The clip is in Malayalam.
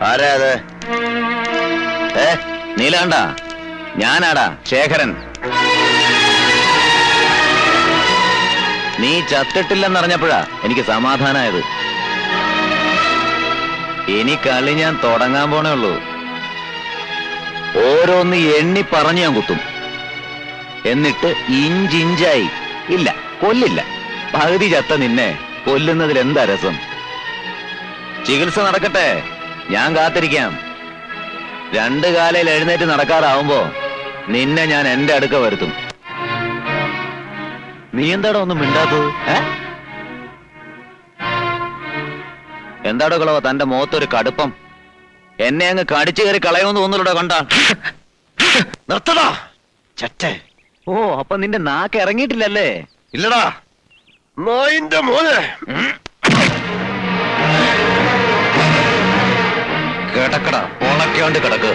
ആരാ അത്? നീലാണ്ട, ഞാനാടാ ശേഖരൻ. നീ ചത്തിട്ടില്ലെന്നറിഞ്ഞപ്പോഴാ എനിക്ക് സമാധാനായത്. ഇനി കളി ഞാൻ തുടങ്ങാൻ പോണേ ഉള്ളൂ. ഓരോന്ന് എണ്ണി പറഞ്ഞു ഞാൻ കുത്തും. എന്നിട്ട് ഇഞ്ചിഞ്ചായി. ഇല്ല, കൊല്ലില്ല. പകുതി ചത്ത നിന്നെ കൊല്ലുന്നതിൽ എന്താ രസം? ചികിത്സ നടക്കട്ടെ, ഞാൻ കാത്തിരിക്കാം. 2 കാലയിൽ എഴുന്നേറ്റ് നടക്കാറാവുമ്പോ നിന്നെ ഞാൻ എന്റെ അടുക്ക വരുത്തും. നീ എന്താടോ ഒന്നും മിണ്ടാത്തത്? എന്താടോ കളവ തന്റെ മുഖത്തൊരു കടുപ്പം? എന്നെ അങ്ങ് കടിച്ചു കയറി കളയുമെന്ന് തോന്നുന്നുണ്ടോ? കണ്ട നിർത്തടാ ചറ്റേ. ഓ, അപ്പൊ നിന്റെ നാക്ക് ഇറങ്ങിയിട്ടില്ലല്ലേ? ഇല്ലടാ നായിന്റെ മോനെ. കിടക്കട, ഉണക്കാണ്ട് കിടക്ക്.